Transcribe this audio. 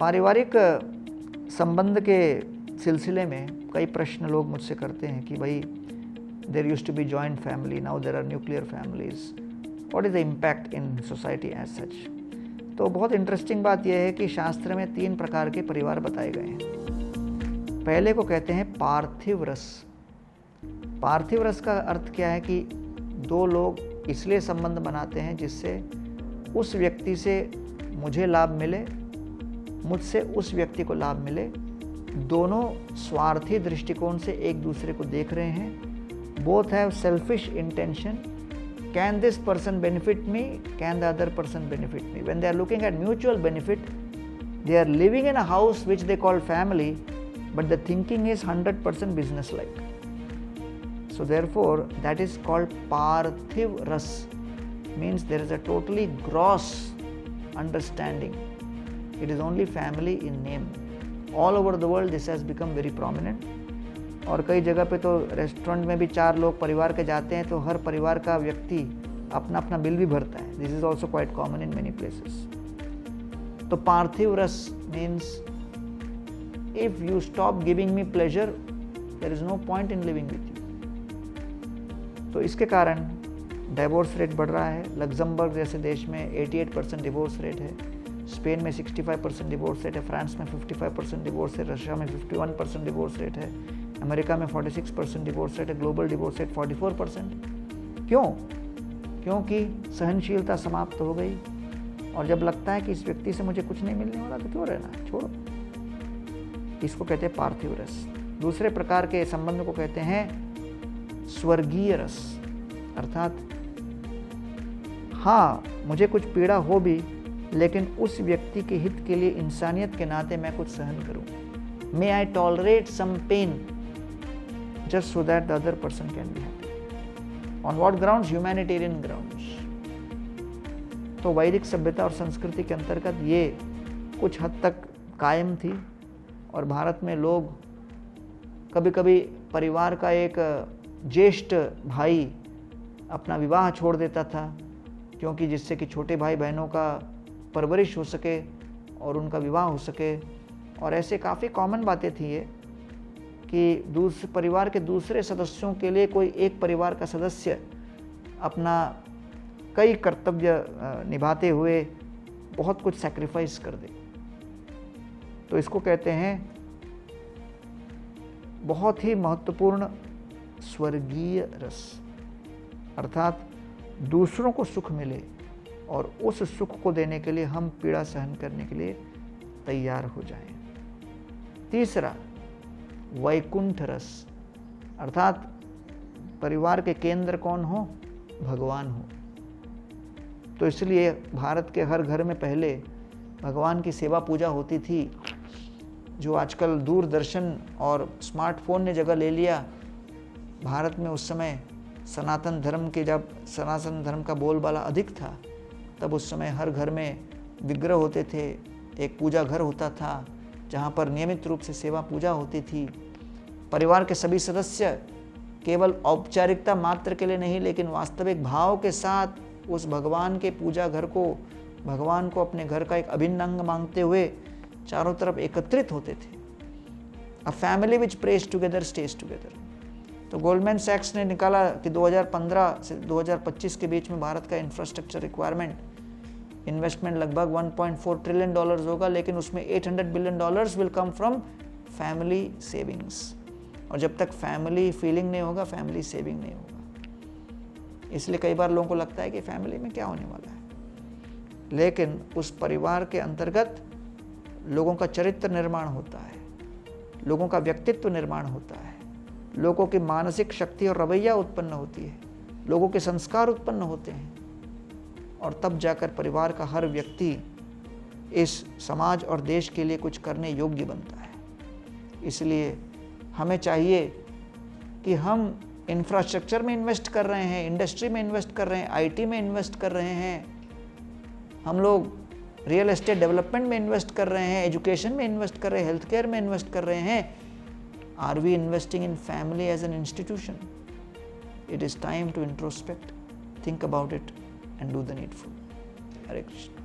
पारिवारिक संबंध के सिलसिले में कई प्रश्न लोग मुझसे करते हैं कि भाई there used to be joint family, now there are nuclear families, what is the impact in society as such. तो बहुत इंटरेस्टिंग बात यह है कि शास्त्र में 3 प्रकार के परिवार बताए गए हैं। पहले को कहते हैं पार्थिव रस। पार्थिव रस का अर्थ क्या है कि 2 लोग इसलिए संबंध बनाते हैं जिससे उस व्यक्ति से मुझे लाभ मिले, मुझसे उस व्यक्ति को लाभ मिले। दोनों स्वार्थी दृष्टिकोण से एक दूसरे को देख रहे हैं। Both have selfish intention. Can this person benefit me, can the other person benefit me. When they are looking at mutual benefit, they are living in a house which they call family, but the thinking is 100% business like. So therefore that is called parthiv ras, means there is a totally gross understanding. It is only family in name. All over the world this has become very prominent. और कई जगह पे तो restaurant में भी 4 लोग परिवार के जाते हैं तो हर परिवार का व्यक्ति अपना अपना बिल भी भरता है। This is also quite common in many places. तो पार्थिव रस means if you stop giving me pleasure, there is no point in living with you. तो इसके कारण डिवोर्स रेट बढ़ रहा है। लग्जमबर्ग जैसे देश में 88% डिवोर्स रेट है, स्पेन में 65% डिवोर्स रेट है, फ्रांस में 55% डिवोर्स है, रशिया में 51% डिवोर्स रेट है, अमेरिका में 46% डिवोर्स रेट है, ग्लोबल डिवोर्स रेट 44%। क्यों? क्योंकि सहनशीलता समाप्त हो गई और जब लगता है कि इस व्यक्ति से मुझे कुछ नहीं मिलने वाला तो क्यों रहना, छोड़ो। इसको कहते हैं पार्थिव रस। दूसरे प्रकार के संबंध को कहते हैं स्वर्गीय रस, अर्थात हाँ मुझे कुछ पीड़ा हो भी, लेकिन उस व्यक्ति के हित के लिए इंसानियत के नाते मैं कुछ सहन करूं। May I tolerate some pain just so that the other person can be happy. On what grounds? Humanitarian grounds. तो वैदिक सभ्यता और संस्कृति के अंतर्गत ये कुछ हद तक कायम थी और भारत में लोग कभी कभी परिवार का एक ज्येष्ठ भाई अपना विवाह छोड़ देता था क्योंकि जिससे कि छोटे भाई बहनों का परवरिश हो सके और उनका विवाह हो सके। और ऐसे काफ़ी कॉमन बातें थी ये कि दूसरे परिवार के दूसरे सदस्यों के लिए कोई एक परिवार का सदस्य अपना कई कर्तव्य निभाते हुए बहुत कुछ सैक्रिफाइस कर दे। तो इसको कहते हैं बहुत ही महत्वपूर्ण स्वर्गीय रस, अर्थात दूसरों को सुख मिले और उस सुख को देने के लिए हम पीड़ा सहन करने के लिए तैयार हो जाएं। तीसरा वैकुंठ रस, अर्थात परिवार के केंद्र कौन हो? भगवान हो। तो इसलिए भारत के हर घर में पहले भगवान की सेवा पूजा होती थी, जो आजकल दूरदर्शन और स्मार्टफोन ने जगह ले लिया। भारत में उस समय सनातन धर्म का बोलबाला अधिक था, तब उस समय हर घर में विग्रह होते थे, एक पूजा घर होता था जहाँ पर नियमित रूप से सेवा पूजा होती थी। परिवार के सभी सदस्य केवल औपचारिकता मात्र के लिए नहीं, लेकिन वास्तविक भाव के साथ उस भगवान के पूजा घर को, भगवान को अपने घर का एक अभिन्न अंग मांगते हुए चारों तरफ एकत्रित होते थे। A family which praise together stage together. तो गोल्डमैन सैक्स ने निकाला कि 2015 से 2025 के बीच में भारत का इंफ्रास्ट्रक्चर रिक्वायरमेंट इन्वेस्टमेंट लगभग $1.4 ट्रिलियन होगा, लेकिन उसमें $800 billion will come from family savings. और जब तक फैमिली फीलिंग नहीं होगा, फैमिली सेविंग नहीं होगा। इसलिए कई बार लोगों को लगता है कि फैमिली में क्या होने वाला है, लेकिन उस परिवार के अंतर्गत लोगों का चरित्र निर्माण होता है, लोगों का व्यक्तित्व निर्माण होता है, लोगों की मानसिक शक्ति और रवैया उत्पन्न होती है, लोगों के संस्कार उत्पन्न होते हैं, और तब जाकर परिवार का हर व्यक्ति इस समाज और देश के लिए कुछ करने योग्य बनता है। इसलिए हमें चाहिए कि हम इंफ्रास्ट्रक्चर में इन्वेस्ट कर रहे हैं, इंडस्ट्री में इन्वेस्ट कर रहे हैं, आईटी में इन्वेस्ट कर रहे हैं, हम लोग रियल एस्टेट डेवलपमेंट में इन्वेस्ट कर रहे हैं, एजुकेशन में इन्वेस्ट कर रहे हैं, हेल्थ केयर में इन्वेस्ट कर रहे हैं। Are we investing in family as an institution? It is time to introspect, think about it and do the needful. Hare Krishna.